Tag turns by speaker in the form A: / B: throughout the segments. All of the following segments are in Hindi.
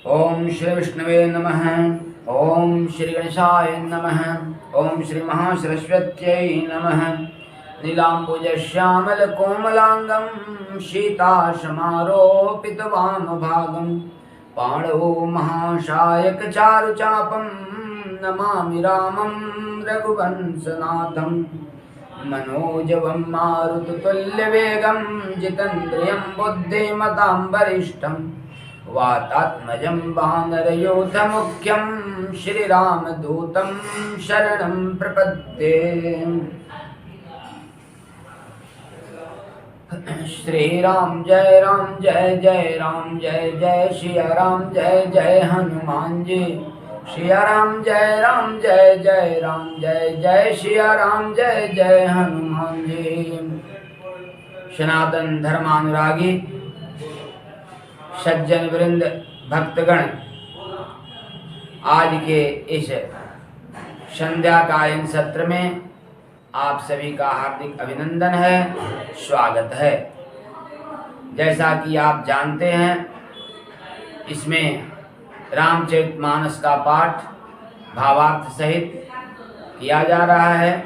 A: ओम श्री विष्णवे नमः। ओम श्री गणेशाय नमः। ओम श्री महासरस्वत्यै नमः। नीलाम्बुजश्यामलकोमलाङ्गं सीतासमारोपितवानुभागं पाणौ महाशायकचारुचापं नमामि रामं रघुवंशनाथं। मनोजवं मारुततुल्यवेगं जितेन्द्रियं बुद्धिमतां वरिष्ठं वातात्मजं वानरयूथमुख्यं श्रीरामदूतं शरणं प्रपद्ये। श्री राम जय राम जय जय सिया राम जय जय हनुमान जी। सिया राम जय राम जय जय सिया राम जय जय हनुमान जी। सनातन धर्मानुरागी सज्जन वृंद भक्तगण, आज के इस संध्या कालीन सत्र में आप सभी का हार्दिक अभिनंदन है, स्वागत है। जैसा कि आप जानते हैं, इसमें रामचरितमानस का पाठ भावार्थ सहित किया जा रहा है।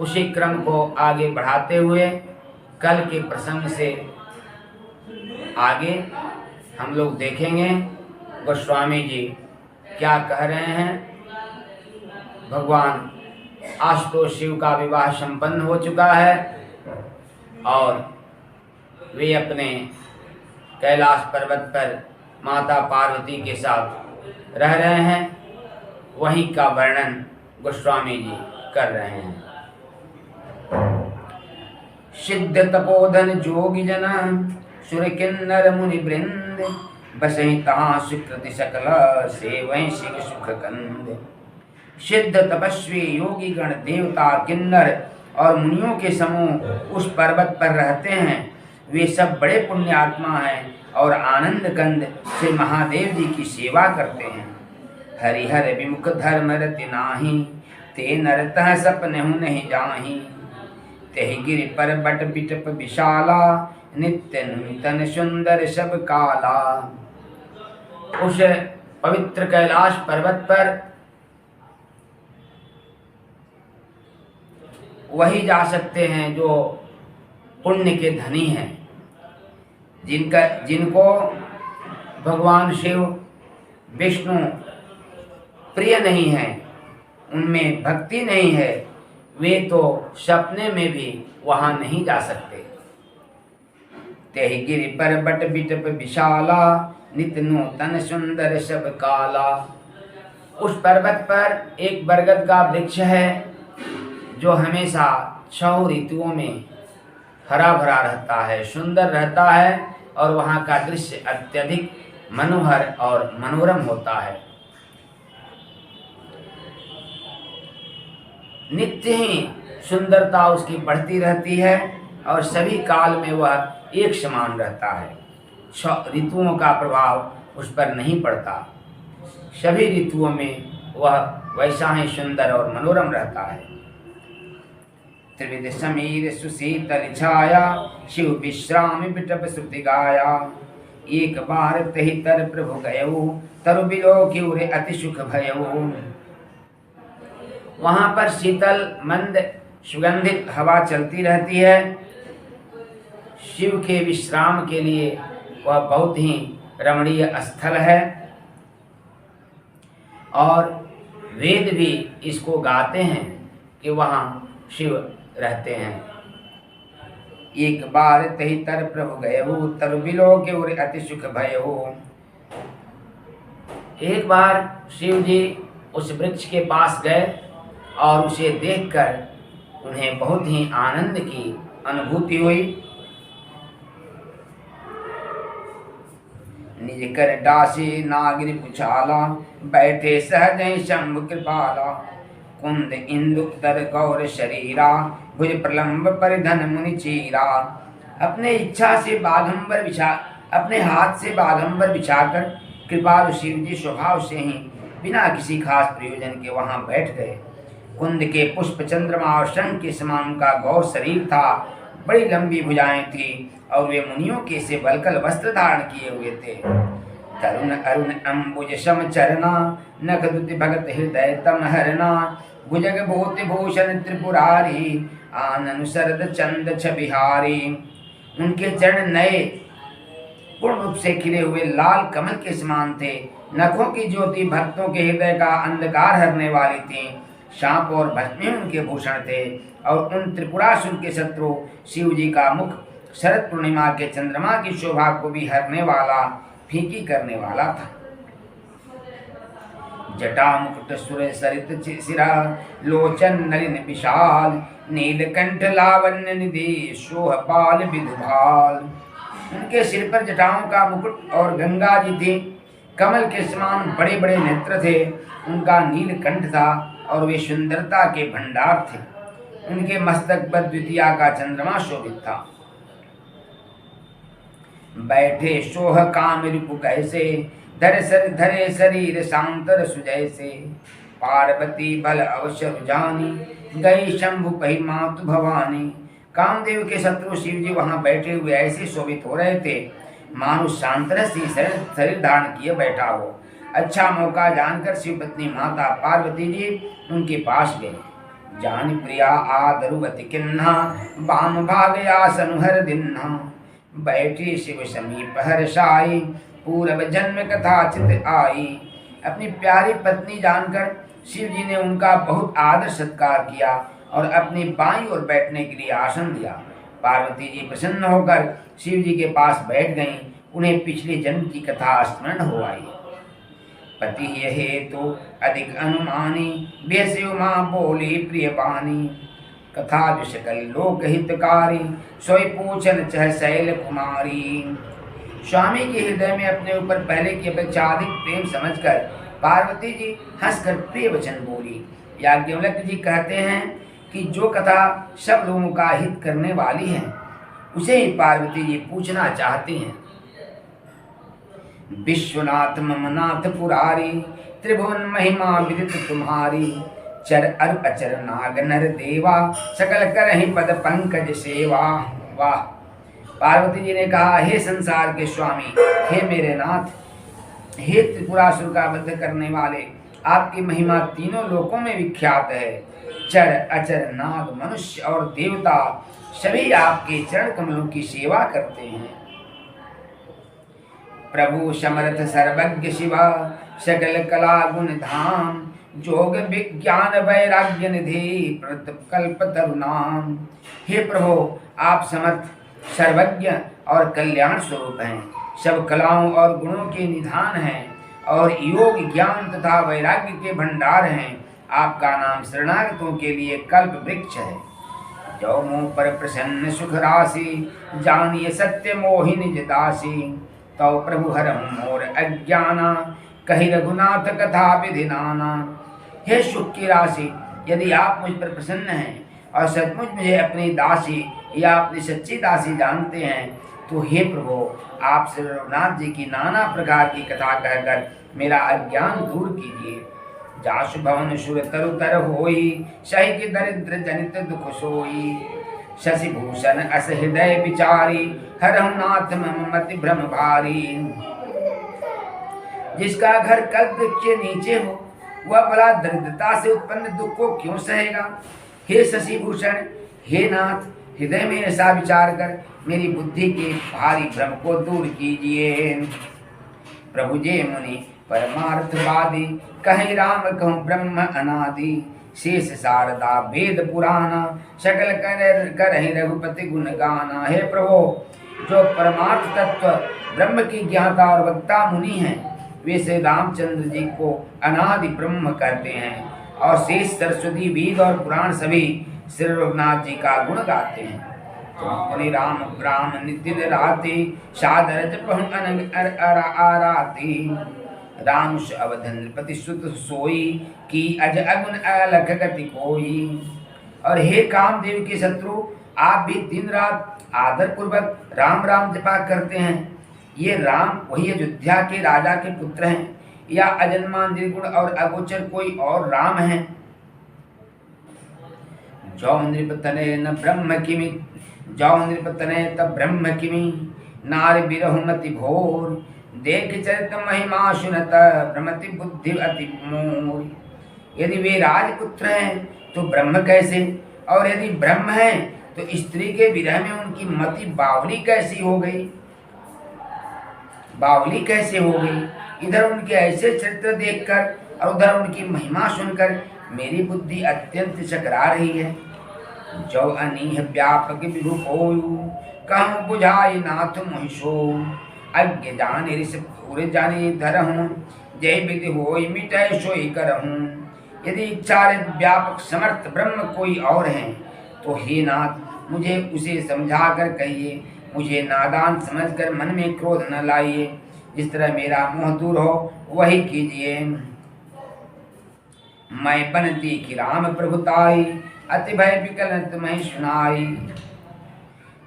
A: उसी क्रम को आगे बढ़ाते हुए कल के प्रसंग से आगे हम लोग देखेंगे गोस्वामी जी क्या कह रहे हैं। भगवान आशुतोष शिव का विवाह संपन्न हो चुका है और वे अपने कैलाश पर्वत पर माता पार्वती के साथ रह रहे हैं। वहीं का वर्णन गोस्वामी जी कर रहे हैं। सिद्ध तपोधन जोगी जन सुर किन्नर मुनि वृंद बसहि तहाँ सुकृति सकल सेवहि शिव सुख कंद। सिद्ध तपस्वी योगी गण देवता किन्नर और मुनियों के समूह उस पर्वत पर रहते हैं। वे सब बड़े पुण्यात्मा हैं और आनंद कंद से महादेव जी की सेवा करते हैं। हरिहर विमुख धर्म रति नाही ते नरतः सपनेहु नहीं जाही। तेहि गिरि पर्वत बिटप विशाला नित्य नूतन सुंदर सब काला। उस पवित्र कैलाश पर्वत पर वही जा सकते हैं जो पुण्य के धनी हैं, जिनको भगवान शिव विष्णु प्रिय नहीं है, उनमें भक्ति नहीं है। वे तो सपने में भी वहाँ नहीं जा सकते। तेहि गिरि पर्वत बिटप विशाला नित्य नूतन सुंदर सब काला। उस पर्वत पर एक बरगद का वृक्ष है जो हमेशा 6 ऋतुओं में हरा भरा रहता है, सुंदर रहता है और वहाँ का दृश्य अत्यधिक मनोहर और मनोरम होता है। नित्य ही सुंदरता उसकी बढ़ती रहती है और सभी काल में वह एक समान रहता है। 6 ऋतुओं का प्रभाव उस पर नहीं पड़ता। सभी ऋतुओं में वह वैसा ही सुंदर और मनोरम रहता है। त्रिविध समीर सुशीतल छाया शिव विश्राम बिटप श्रुति गाया। एक बार तहि तर प्रभु गयऊ तरु बिलोक्यु रे अति सुख भयऊ। वहाँ पर शीतल मंद सुगंधित हवा चलती रहती है। शिव के विश्राम के लिए वह बहुत ही रमणीय स्थल है और वेद भी इसको गाते हैं कि वहाँ शिव रहते हैं। एक बार तहि तर प्रभु गयऊ तरु बिलोक्यु रे अति सुख भयऊ। एक बार शिव जी उस वृक्ष के पास गए और उसे देखकर उन्हें बहुत ही आनंद की अनुभूति हुई। निज कर डासी नागिर पुछाला बैठे सहज शंभु कृपाला। कुंद इंदु तर गौर शरीरा भुज प्रलंब परिधन मुनि चीरा। अपने हाथ से बाघंबर बिछाकर कृपालु शिव जी स्वभाव से ही बिना किसी खास प्रयोजन के वहां बैठ गए। कुंद के पुष्प चंद्रमा और शंख के समान का गौर शरीर था। बड़ी लंबी भुजाएं थी और वे मुनियों के से बलकल वस्त्र धारण किए हुए थे। तरुण अरुण अम्बुज सम चरना, नखदुति भगत हृदय तम हरना। भुजग भूति भूषण त्रिपुरारी, आनन शरद चंद छबिहारी। उनके चरण नए पूर्ण रूप से खिले हुए लाल कमल के समान थे। नखों की ज्योति भक्तों के हृदय का अंधकार हरने वाली थी। सांप और भस्मी उनके भूषण थे और उन त्रिपुरासुर के शत्रु शिव जी का मुख शरद पूर्णिमा के चंद्रमा की शोभा को भी हरने वाला, फीकी करने वाला था। जटा मुकुट सुर सरित सिरा, लोचन नलिन विशाल। नीलकंठ लावण्य निधि, शोह बाल विधुभाल। उनके सिर पर जटाओं का मुकुट और गंगा जी थी। कमल के समान बड़े बड़े नेत्र थे। उनका नीलकंठ था और वे सुंदरता के भंडार थे। उनके मस्तक पर द्वितीया का चंद्रमा शोभित था। बैठे शोह काम रिपु कैसे, धरे शरीर सांतर सुजैसे। पार्वती बल अवसर जानी, गई शंभु पही मातु भवानी। कामदेव के शत्रु शिव जी वहां बैठे हुए ऐसे शोभित हो रहे थे मानो शांतरस ही शरीर धारण किए बैठा हो। अच्छा मौका जानकर शिव पत्नी माता पार्वती जी उनके पास गए। जान प्रिया आदरुवति किन्हा, बाम भाग आसन हर दिन्हा। बैठी शिव समीप हर्षाई, पूर्व जन्म कथा चित आई। अपनी प्यारी पत्नी जानकर शिव जी ने उनका बहुत आदर सत्कार किया और अपनी बाईं ओर बैठने के लिए आसन दिया। पार्वती जी प्रसन्न होकर शिव जी के पास बैठ गईं। उन्हें पिछले जन्म की कथा स्मरण हो आई। पति हेतु अधिक अनुमानी, बेसे उमा बोली प्रिय बानी। कथा जो सकल लोक हितकारी, सोई पूछन चह शैल कुमारी। स्वामी के हृदय में अपने ऊपर पहले की अपेक्षा अधिक प्रेम समझकर पार्वती जी हंसकर प्रिय वचन बोली। याज्ञवल्क्य जी कहते हैं कि जो कथा सब लोगों का हित करने वाली है उसे ही पार्वती जी पूछना चाहती हैं। विश्वनाथ ममनाथ पुरारी, त्रिभुवन महिमा विदित तुम्हारी। चर अर अचर नाग नर देवा, सकल करहि पद पंकज सेवा। वाह! पार्वती जी ने कहा, हे संसार के स्वामी, हे मेरे नाथ, हे त्रिपुरासुर का वध करने वाले, आपकी महिमा तीनों लोकों में विख्यात है। चर अचर नाग मनुष्य और देवता सभी आपके चरण कमलों की सेवा करते हैं। प्रभु समर्थ सर्वज्ञ शिवा, सकल कला गुण धाम। जोग विज्ञान वैराग्य निधि, कल्प तरुणाम। हे प्रभु, आप समर्थ सर्वज्ञ और कल्याण स्वरूप हैं, सब कलाओं और गुणों के निधान हैं और योग ज्ञान तथा वैराग्य के भंडार हैं। आपका नाम शरणागतों के लिए कल्प वृक्ष है। जो मुँह पर प्रसन्न सुख राशि, जानिए सत्य मोहि निज दासी। तो प्रभु हरम मोर अज्ञाना, कही रघुनाथ कथा विधि नाना। हे सुख की राशि, यदि आप मुझ पर प्रसन्न हैं और सचमुच मुझे अपनी दासी या अपनी सच्ची दासी जानते हैं तो हे प्रभु, आप श्री रघुनाथ जी की नाना प्रकार की कथा कहकर मेरा अज्ञान दूर कीजिए। जासु भवन सुर तरु तर होई, सही की दरिद्र जनित दुख सोई। शशि भूषण अस हृदय विचारी, हरहु नाथ मम मति भ्रम भारी। जिसका घर कल्प वृक्ष के नीचे हो वह भला दरिद्रता से उत्पन्न दुख को क्यों सहेगा। हे शशि भूषण, हे नाथ, हृदय में ऐसा विचार कर मेरी बुद्धि के भारी भ्रम को दूर कीजिए। प्रभु जे मुनि परमार्थवादी, कहीं राम कहूँ ब्रह्म अनादि। शेष शारदा वेद पुराना, सकल करहि रघुपति गुण गाना। हे प्रभु, जो परमार्थ तत्व ब्रह्म की ज्ञाता और वक्ता मुनि हैं वे श्री रामचंद्र जी को अनादि ब्रह्म कहते हैं और शेष सरस्वती वेद और पुराण सभी श्री रघुनाथ जी का गुण गाते हैं। मुनि राम ग्राम नित्य राते, सादर जपहु अनंग आराती। राम अवधन पति सुत सोई, की अज अगुन अलख गति कोई। और हे कामदेव के शत्रु, आप भी दिन रात आदर पूर्वक राम राम जपा करते हैं। ये राम वही अयोध्या के राजा के पुत्र हैं या अजन्मा निर्गुण और अगोचर कोई और राम हैं। जौ नृपतने न ब्रह्म किमि, जौ नृपतने तब ब्रह्म किमि। नार बिरहुमति घोर, देख चरित महिमा सुनत भ्रमति बुद्धि अति मोर। यदि वे राजपुत्र हैं तो ब्रह्म कैसे, और यदि ब्रह्म है तो स्त्री के विरह में उनकी मति बावली कैसी हो गई, बावली कैसे हो गई। इधर उनके ऐसे चरित्र देखकर और उधर उनकी महिमा सुनकर मेरी बुद्धि अत्यंत चकरा रही है। जो अनीह व्यापक विभु होयु कहूँ बुझाई नाथ महिषो। अज्ञ जाने ऋष पूरे जाने धरहूँ जय विधि होई मिटय सोई करहूँ। यदि इच्छा व्यापक समर्थ ब्रह्म कोई और है तो हे नाथ मुझे उसे समझा कर कहिए, मुझे नादान समझकर मन में क्रोध न लाइए। जिस तरह मेरा मोह दूर हो वही कीजिए। मैं बनती कि राम प्रभुताई अति भय विकल तुम्हें सुनाई।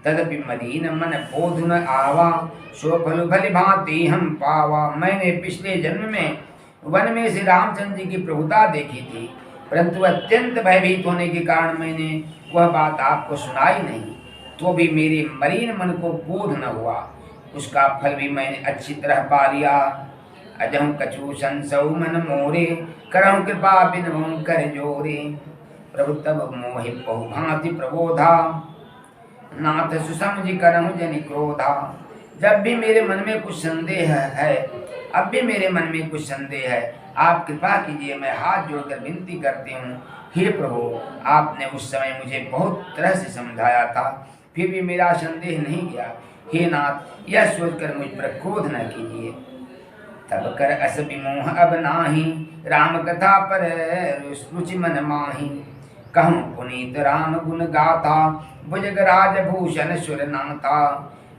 A: तदपि मदीन मन बोध न आवा सो फल भली भांति हम पावा। मैंने पिछले जन्म में वन में श्री रामचंद्र जी की प्रभुता देखी थी, परंतु अत्यंत भयभीत होने के कारण मैंने वह बात आपको सुनाई नहीं, तो भी मेरे मलिन मन को बोध न हुआ। उसका फल भी मैंने अच्छी तरह पा लिया। अजहु कछु संसौ मन मोरे करहु कृपा बिन कर जोरे। प्रभु तब मोहि बहु भांति प्रबोधा नाथ सुसमझ करहु जनि क्रोधा। जब भी मेरे मन में कुछ संदेह है, अब भी मेरे मन में कुछ संदेह है, आप कृपा कीजिए। मैं हाथ जोड़कर विनती करती हूँ, हे प्रभु आपने उस समय मुझे बहुत तरह से समझाया था, फिर भी मेरा संदेह नहीं गया। हे नाथ यह सोचकर मुझ पर क्रोध न कीजिए। तब कर अस विमोह अब नाही राम कथा पर रुचि मन माही। कहूँ पुनीत राम गुण गाथा भुजग राज भूषण सुर नाथा।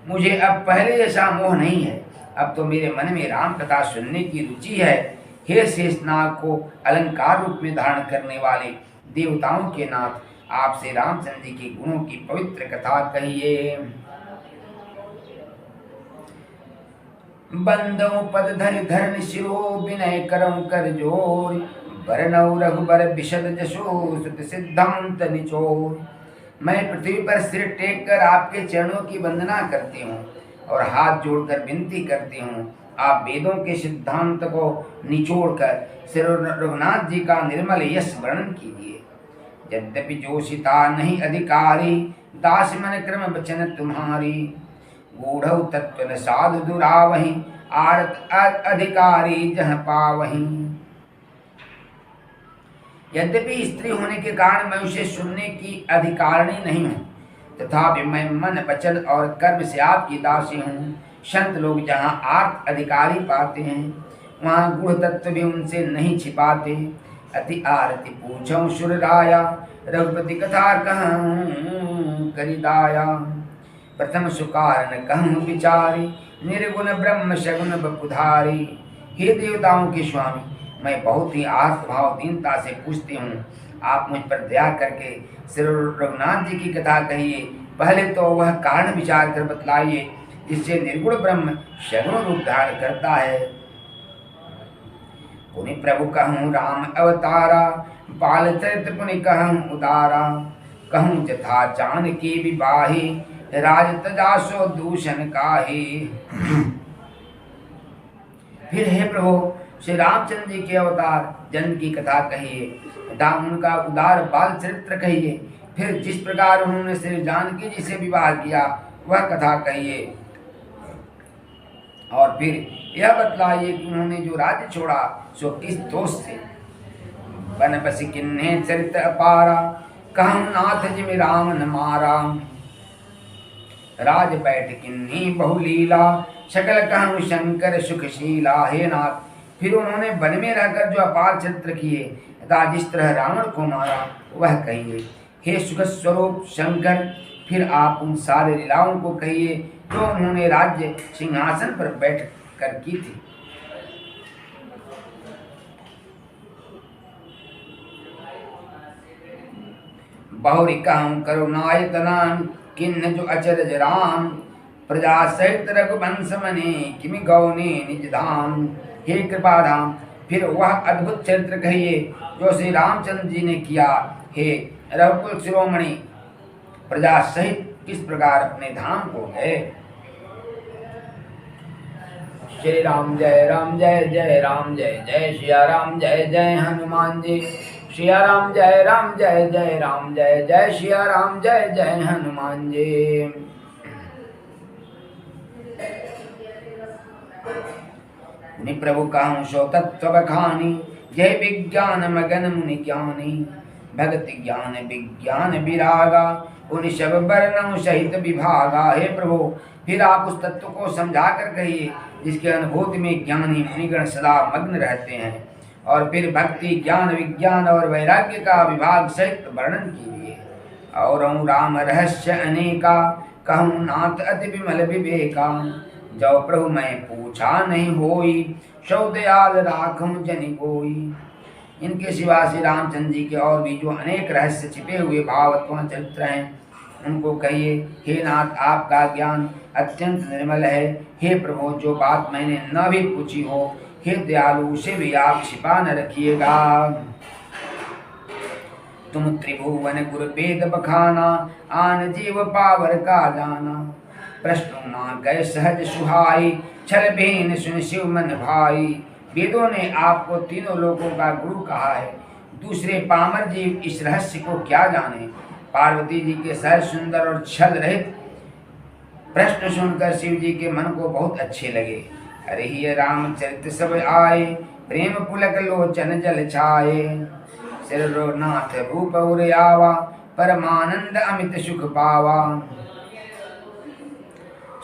A: मुझे अब पहले जैसा मोह नहीं है, अब तो मेरे मन में राम कथा सुनने की रुचि है। हे शेषनाग को अलंकार रूप में धारण करने वाले देवताओं के नाथ, आपसे रामचंद्र जी के गुणों की पवित्र कथा कहिए। बंदो पद धरि धरण शिरो विनय करऊं कर जोर। बरनऊ रघुबर विशद जशो सुत सिद्धांत निचोर। मैं पृथ्वी पर सिर टेक कर आपके चरणों की वंदना करती हूँ और हाथ जोड़कर विनती करती हूँ, आप वेदों के सिद्धांत को निचोड़कर श्री रघुनाथ जी का निर्मल यश वर्णन कीजिए। यद्यपि जोशिता नहीं अधिकारी दास मन क्रम वचन तुम्हारी। गूढ़ तत्व न साधु दुरावही आरत अधिकारी जह पावही। यद्यपि स्त्री होने के कारण मैं उसे सुनने की अधिकारिणी नहीं हूँ, तथापि मैं मन वचन और कर्म से आपकी दासी हूँ। संत लोग जहाँ आर्त अधिकारी पाते हैं वहाँ गूढ़ तत्व भी उनसे नहीं छिपाते। अति आरती पूछऊं सुर राया रघुपति कथा कहूँ करिदाया। प्रथम सुकारण कहूँ विचारी निर्गुण ब्रह्म सगुण बपुधारी। हे देवताओं के स्वामी, मैं बहुत ही आर्त भाव दीनता से पूछती हूँ, आप मुझ पर दया करके श्री रघुनाथ जी की कथा कहिए। पहले तो वह कारण विचार कर बतलाइए जिससे निर्गुण ब्रह्म सगुण रूप धारण करता है। पुनि प्रभु कहूँ राम अवतारा बाल चरित्र पुनि कहूँ उदारा। कहूँ जथा जानकी विवाही राज तजासो दूषण काहे। फिर हे प्रभु श्री रामचंद्र जी के अवतार जन्म की कथा कहिए तथा उनका उदार बाल चरित्र कहिए। फिर जिस प्रकार उन्होंने श्री जानकी जी से विवाह किया वह कथा कहिए, और फिर यह बतलाइए कि उन्होंने जो राज्य छोड़ा सो किस दोष से। बन बस किन्ने चरित्र अपारा कहूँ नाथ जिमि राम न मारा। राज बैठ किन्नी बहुलीला सकल कहूँ शंकर सुखशीला। हे नाथ, फिर उन्होंने वन में रहकर जो अपार चरित्र किए तथा जिस तरह रावण को मारा वह कहिए। हे सुख स्वरूप शंकर, फिर आप उन सारे लीलाओं को कहिए जो उन्होंने राज्य सिंहासन पर बैठ कर की थी। बहुरी कहूँ करुणायतना किन्न जो अचरज राम। प्रजा सहित रघुवंश मने किमि गौने निज धाम। हे कृपा धाम, फिर वह अद्भुत चरित्र कहिए जो श्री रामचंद्र जी ने किया। हे रघुकुल शिरोमणि, प्रजा सहित किस प्रकार अपने धाम को गए। श्री राम जय जय राम जय जय सिया राम जय जय हनुमान जी। सिया राम जय राम जय जय सिया राम जय जय हनुमान जी। मुनि प्रभु कहूँ सो तत्व बखानी, जय विज्ञान मगन मुनि ज्ञानी। भक्ति ज्ञान विज्ञान विरागा, उन सब वर्णों सहित विभागा। हे प्रभु, फिर आप उस तत्व को समझा कर कहिए जिसके अनुभूति में ज्ञानी मुनिगण सदा मग्न रहते हैं, और फिर भक्ति ज्ञान विज्ञान और वैराग्य का विभाग सहित वर्णन कीजिए। और राम रहस्य अनेका, कहूँ नाथ अति विमल विवेका। जो प्रभु मैं पूछा नहीं होई, सो दयाल राखूं जनि कोई। इनके सिवा श्री रामचंद्र जी के और भी जो अनेक रहस्य छिपे हुए भावत्वपूर्ण चरित्र हैं, उनको कहिए। हे नाथ, आपका ज्ञान अत्यंत निर्मल है। हे प्रभु, जो बात मैंने न भी पूछी हो, हे दयालु, उसे भी आप छिपा न रखिएगा। तुम त्रिभुवन गुरु वेद बखाना, आन जीव पावर का जाना। प्रश्न ना गए सहज सुहाई, छल भेन सुन शिव मन भाई। वेदों ने आपको तीनों लोगों का गुरु कहा है, दूसरे पामर जीव इस रहस्य को क्या जाने। पार्वती जी के सहज सुंदर और छल रहित प्रश्न सुनकर शिव जी के मन को बहुत अच्छे लगे। अरे ही रामचरित सब आए, प्रेम पुलक लोचन जल छाए। सिरनाथ रूप उर आवा, परमानंद अमित सुख पावा।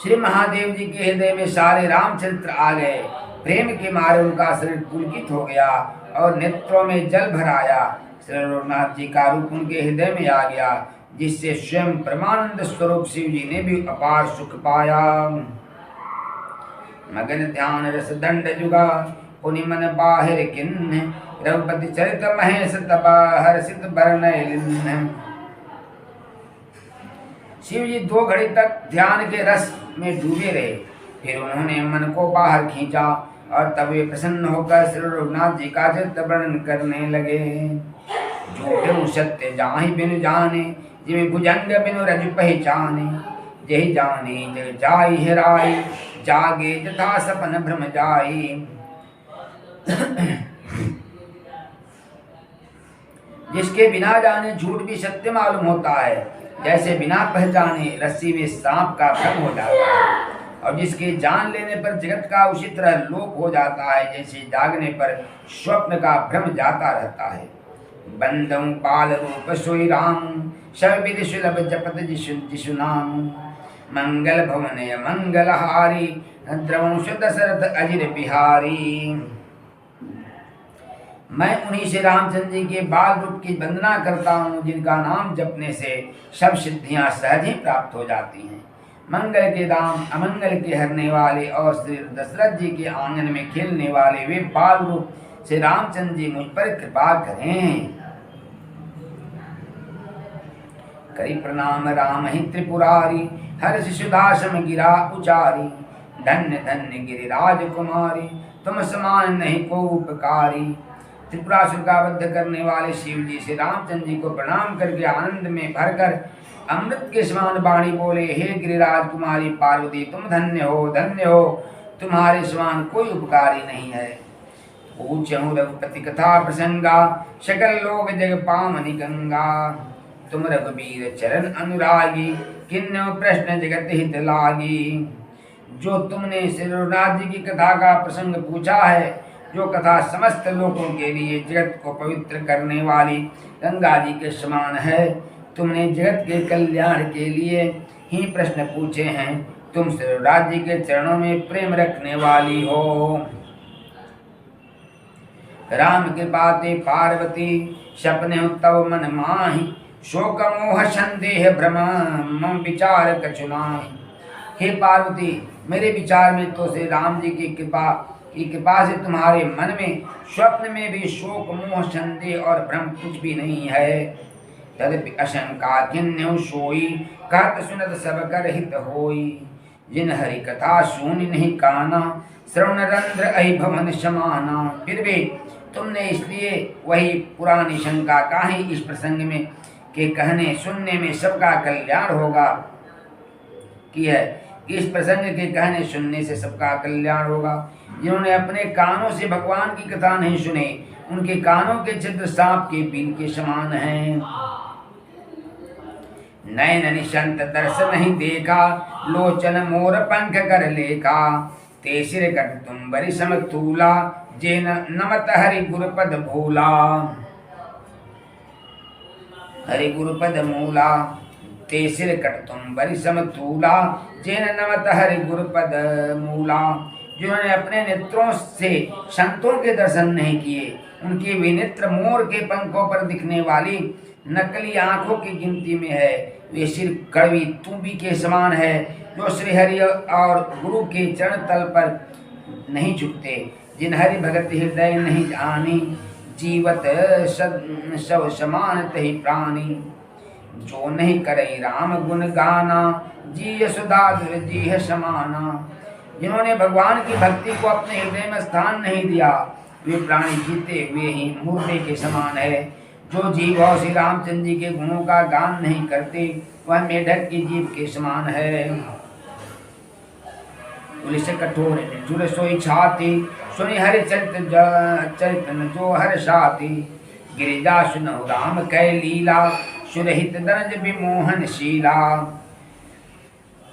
A: श्री महादेव जी के हृदय में सारे रामचरित्र आ गए। प्रेम के मारे उनका शरीर पुलकित हो गया और नेत्रों में जल भर आया। श्री रघुनाथ जी का रूप उनके हृदय में आ गया, जिससे स्वयं परमानंद स्वरूप शिव जी ने भी अपार सुख पाया। मगन ध्यान रस दंड जुगा, पुनि मन बाहिर किन्ह। रघुपति चरित महेश तपा, हर्षित बरनय लिन्ह। शिव जी 2 घड़ी तक ध्यान के रस में डूबे रहे। फिर उन्होंने मन को बाहर खींचा और तब वे प्रसन्न होकर श्री रघुनाथ जी का चरित्र वर्णन करने लगे। जो सत्य जाहि बिनु जाने, जिमे भुजंग बिनु रज पहचाने। जहि जाने जग जाई हेराई, जागे जथा सपन भ्रम जाई। जिसके बिना जाने झूठ भी सत्य मालूम होता है, जैसे बिना पहचाने रस्सी में सांप का भ्रम हो जाता है। और जिसके जान लेने पर जगत का उसी तरह लोप हो जाता है, जैसे जागने पर स्वप्न का भ्रम जाता रहता है। बंदौ बाल रूप सोई राम, सब विद सुलभ जपत जिसु नाम। मंगल भवन मंगलहारी, द्रवंश दशरथ अजिर बिहारी। मैं उन्हीं से रामचंद्र जी के बाल रूप की वंदना करता हूँ, जिनका नाम जपने से सब सिद्धियां सहज ही प्राप्त हो जाती हैं। मंगल के दाम अमंगल के हरने वाले और श्री दशरथ जी के आंगन में खेलने वाले वे बाल रूप से रामचंद्र जी मुझ पर कृपा करें। करी प्रणाम राम ही त्रिपुरारी, हर शिशुदासम गिरा उचारी। धन्य धन्य गिरिराज कुमारी, तुम समान नहीं को उपकारी। त्रिपुरासुर का वध करने वाले शिव जी से रामचंद्र जी को प्रणाम करके आनंद में भरकर अमृत के समान वाणी बोले। हे गिरिराज कुमारी पार्वती, तुम धन्य हो, तुम्हारे समान कोई उपकारी नहीं है। पूछऊं रघुपति कथा प्रसंगा, सकल लोग जग पावनी गंगा। तुम रघुबीर चरण अनुरागी, किन्नौ प्रश्न जगत हित लागी। जो तुमने श्री रघुनाथ जी की कथा का प्रसंग पूछा है, जो कथा समस्त लोगों के लिए जगत को पवित्र करने वाली गंगा जी के समान है, तुमने जगत के कल्याण के लिए ही प्रश्न पूछे हैं। तुम श्री रघुनाथ जी के चरणों में प्रेम रखने वाली हो। राम कृपा ते पार्वती, सपने तव मन माहि। शोक मोह संदेह भ्रम, मम विचार कछु नाहि। हे पार्वती, मेरे विचार में तो श्री राम जी की कृपा से तुम्हारे मन में स्वप्न में भी शोक मोह संदेह और भ्रम कुछ भी नहीं है। तदपि आशंका किन्नु सोई, कहत सुनत सब कर हित होई। जिन हरि कथा सुनि नहीं काना, श्रवण रंध्र अहि भवन समाना। फिर भी तुमने इसलिए वही पुरानी शंका काहे इस प्रसंग में के कहने सुनने में सबका कल्याण होगा की है कि इस प्रसंग के कहने सुनने से सबका कल्याण होगा। जिन्होंने अपने कानों से भगवान की कथा नहीं सुने, उनके कानों के छिद्र सांप के बिल के समान हैं। नैन निशंत दर्श नहीं देखा, लोचन मोर पंख कर लेखा, ते सिर कट तुम बरी समतूला, जेन नमत हरि गुरुपद भूला। हरि गुरुपद मूला, ते सिर कट तुम बरी समतूला, जेन नमत हरि गुरुपद मूला। जिन्होंने अपने नेत्रों से संतों के दर्शन नहीं किए, उनके वे नेत्र मोर के पंखों पर दिखने वाली नकली आंखों की गिनती में है। वे सिर कड़वी तूबी के समान है, जो श्री हरि और गुरु के चरण तल पर नहीं झुकते। जिन हरि भगत हृदय नहीं जानी, जीवत सब समान तहि प्राणी। जो नहीं करे राम गुण गाना, जी यशोदा जी है समाना। जिन्होंने भगवान की भक्ति को अपने हृदय में स्थान नहीं दिया, वे प्राणी जीते हुए ही मुर्दे के समान है। जो जीव और श्री रामचंद्र जी के गुणों का गान नहीं करते, वह मेढक की जीव के समान है। पुलिस कठोर जुर सोई छाती, सुनि हरि चरित जो हर साथी। गिरिजा सुनहु राम कै लीला, सुरहित दरज विमोहन शीला।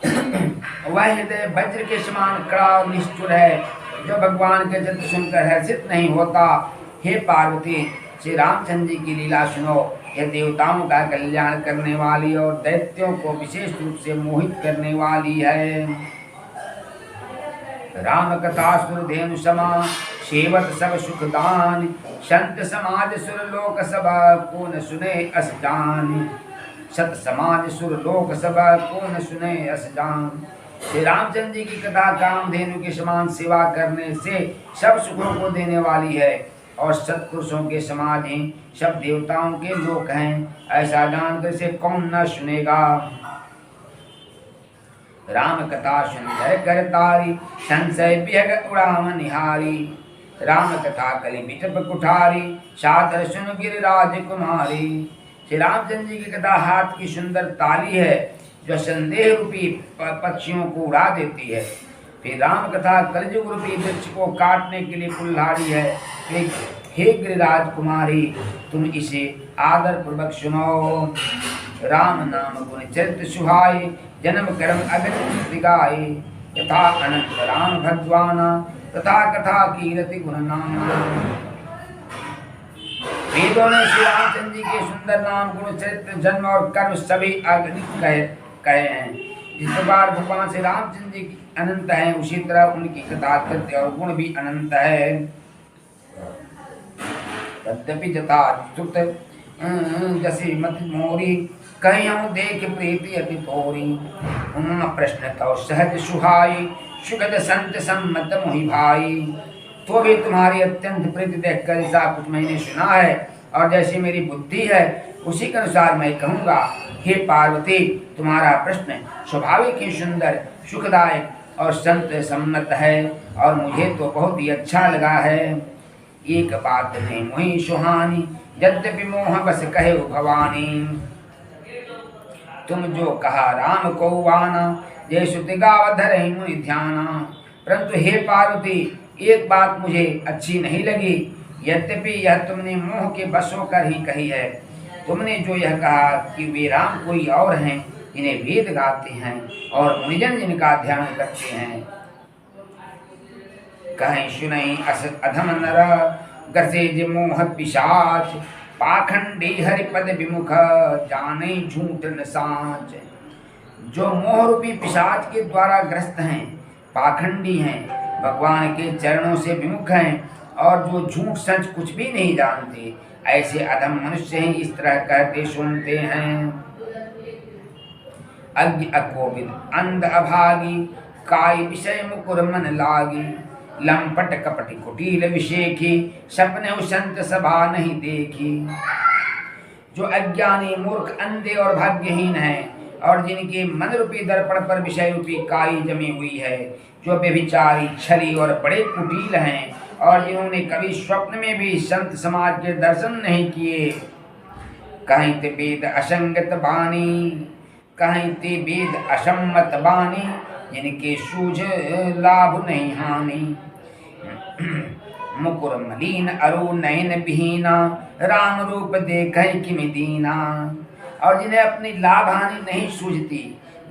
A: वह हृदय वज्र के समान कड़ा और निष्ठुर है, जो भगवान के चित्र सुनकर हर्षित नहीं होता। हे पार्वती, श्री रामचंद्र जी की लीला सुनो। यह देवताओं का कल्याण करने वाली और दैत्यों को विशेष रूप से मोहित करने वाली है। राम कथा सुर धेनु समा, सेवत सब सुखदान। संत समाज सुर लोक सब, को न सुने अस जान। सत समाज सुर लोक सब, को न सुने अस जान। श्री रामचंद्र जी की कथा कामधेनु के समान सेवा करने से सब सुखों को देने वाली है, और सत्पुरुषों के समाज ही सब देवताओं के लोक हैं। ऐसा जानकर से कौन न सुनेगा। राम कथा सुंदर कर तारी, संशय विहग उड़ाम निहारी। राम कथा कलि बिटप कुठारी, सादर सुन गिरिराज कुमारी। श्री रामचंद्र जी की कथा हाथ की सुंदर ताली है, जो संदेह रूपी पक्षियों को उड़ा देती है। फिर राम कथा कलयुग रूपी वृक्ष को काटने के लिए कुल्हाड़ी है। हे गिरिराज कुमारी, तुम इसे आदर पूर्वक सुनो। राम नाम गुण चरित सुहाई, जन्म कर्म अगणित गाये। यथा अनंत राम भगवाना, तथा कथा कीरति गुण नाम। वेदों ने श्री रामचंद्र जी के सुंदर नाम, गुण, चरित्र, जन्म और कर्म सभी अगणित कहे हैं। जिस प्रकार भगवान श्री रामचंद्र जी अनंत हैं, उसी तरह उनकी कथा, कृत्य और गुण भी अनंत है। तद्यपि जथा श्रुत जसी मत मोरी, कहीं देख प्रीति अति तोरी। प्रश्न तो सहज सुहाई, सुगत संत सम्मत मोहि भाई। तो भी तुम्हारी अत्यंत प्रीति देखकर ऐसा कुछ मैंने सुना है, और जैसी मेरी बुद्धि है उसी के अनुसार मैं कहूँगा। हे पार्वती, तुम्हारा प्रश्न स्वाभाविक ही सुंदर, सुखदायक और संत सम्मत है, और मुझे तो बहुत ही अच्छा लगा है। एक बात नहीं मोहि सुहानी, यद्यपि मोह बस कहे भवानी। तुम जो कहा राम को वाना, जय सुति गाव धरहि मुनि ध्याना। परंतु हे पार्वती, एक बात मुझे अच्छी नहीं लगी। यद्यपि यह तुमने मोह के बस होकर ही कही है। तुमने जो यह कहा कि वे राम कोई और हैं, जिन्हें वेद गाते हैं और मुनिजन जिनका ध्यान करते हैं। कहीं सुनई अस अधम नर, गसे जे मोह पिशाच। पाखंडी हरिपद विमुख, जाने झूठ न साच। जो मोह रूपी पिशाच के द्वारा ग्रस्त हैं, पाखंडी हैं, भगवान के चरणों से विमुख हैं, और जो झूठ सच कुछ भी नहीं जानते, ऐसे अधम मनुष्य ही इस तरह कहते सुनते हैं। अज्ञ अकोविद अंध अभागी, काय विषय मुकुर मन लागी। लंपट कपट कुटिल विषेखी, सपने संत सभा नहीं देखी। जो अज्ञानी मूर्ख अंधे और भाग्यहीन हैं, और जिनके मन रूपी दर्पण पर विषय रूपी काई जमी हुई है। जो व्यभिचारी, छली और बड़े कुटिल हैं, और जिन्होंने कभी स्वप्न में भी संत समाज के दर्शन नहीं किए। कहीं ते वेद असंगत बानी, कहीं ते वेद असम्मत बानी। जिनके सूझ लाभ नहीं हानि। मुकुर मलिन अरु नयन विहीना, राम रूप देखै किमि दीना। और जिन्हें अपनी लाभ हानि नहीं सूझती,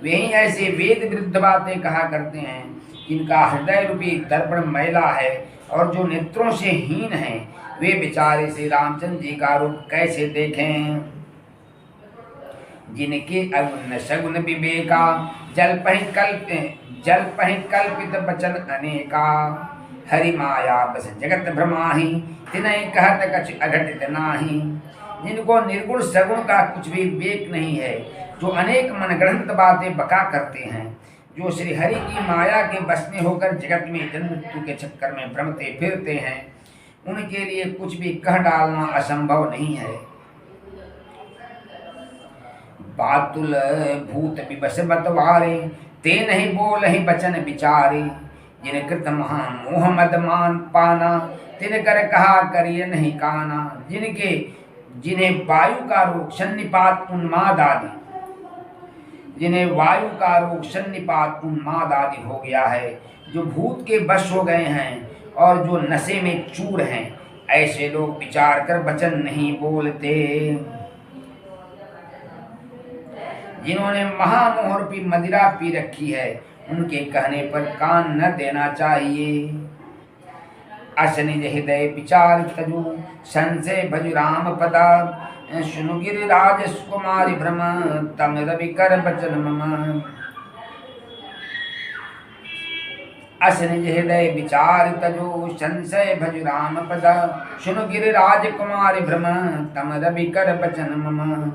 A: वे ही ऐसे वेद विरुद्ध बातें कहा करते हैं, जिनका हृदय रूपी दर्पण मैला है और जो नेत्रों से हीन है, वे बेचारे श्री रामचंद्र जी का रूप कैसे देखें। जिनके अगुण सगुण विवेका, जल पहि कल्पित वचन अनेका। हरि माया बस जगत भ्रमाहि, तिनहि कहत कछु अघटित नाही। जिनको निर्गुण सगुण का कुछ भी विवेक नहीं है, जो अनेक मनगढ़ंत बातें बका करते हैं, जो श्री हरि की माया के बस में होकर जगत में जन्म मृत्यु के चक्कर में भ्रमते फिरते हैं, उनके लिए कुछ भी कह डालना असंभव नहीं है। बातुल भूत विवश बतवारे, ते नहीं बोल ही बचन विचारे। जिन कृत महा मोह मद मान पाना, तिन कर कहा करिय नहीं काना। जिन्हें वायु का रोग सन्निपात उन्माद आदि, जिन्हें वायु का रोग सन्निपात उन्माद आदि हो गया है, जो भूत के वश हो गए हैं और जो नशे में चूर हैं, ऐसे लोग विचार कर वचन नहीं बोलते। जिन्होंने महामोह रूपी मदिरा पी रखी है, उनके कहने पर कान न देना चाहिए। अशनिज हृदय विचार तजु, संशय भजु राम पदा। सुनु गिरिराज सुकुमारी भ्रम, तम रवि कर बचन मम। अशनिज हृदय विचार तजु, संशय भजु राम पदा। सुनु गिरिराज कुमारी भ्रम, तम रवि कर बचन मम।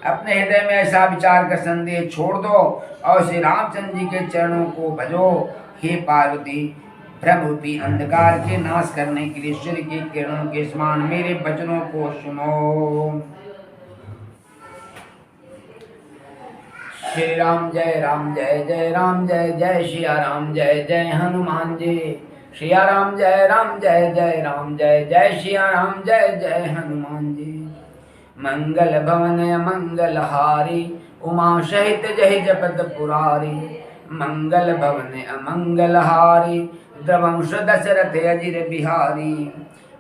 A: अपने हृदय में ऐसा विचार कर संदेह छोड़ दो और श्री रामचंद्र जी के चरणों को भजो। हे पार्वती, भ्रम रूपी अंधकार के नाश करने के लिए सूर्य की किरणों के समान मेरे वचनों को सुनो। श्री राम जय राम जय जय राम जय जय सिया राम जय जय हनुमान जी। सिया राम जय जय राम जय जय सिया राम जय जय हनुमान जी। मंगल भवन मंगल हारी, उमा सहित जय जपत पुरारी। मंगल भवन अमंगल हारी, द्रवंश दशरथ अजिर बिहारी।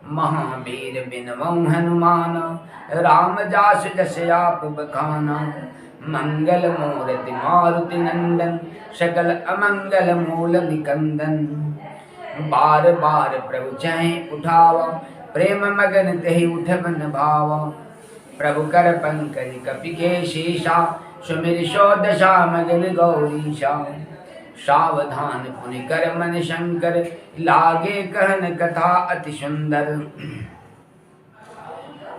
A: महावीर बिनवौ हनुमान, राम जास जस आप बखाना। मंगल मूर्ति मारुति नंदन, सकल अमंगल मूल निकंदन। बार बार प्रभु चै उठावा, प्रेम मगन तेहि उठबन भावा। प्रभु कर पंकज कपि के शीशा, सुमिर सो दशा मगन गौरीशा। सावधान पुनि कर मन शंकर, लागे कहन कथा अति सुंदर।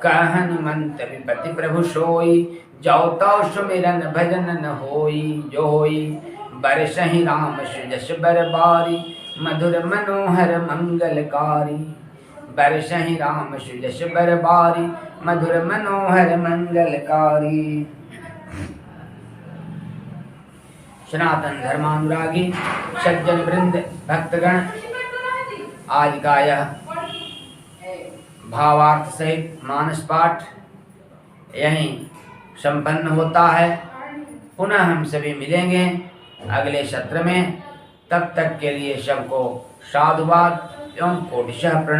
A: कहन मंत विपति प्रभु सोई, जाओ तौ सुमिरन भजन न होई। जो होई बरसहि राम सुजस बर बारी, मधुर मनोहर मंगलकारी। बरसहि राम सुजस बर बारी, मधुर मनोहर मंगलकारी। सनातन धर्मानुरागी सज्जन वृंद भक्तगण, आज का यह भावार्थ सहित मानस पाठ यहीं संपन्न होता है। पुनः हम सभी मिलेंगे अगले सत्र में। तब तक के लिए सबको साधुवाद एवं कोटिशः प्रणाम।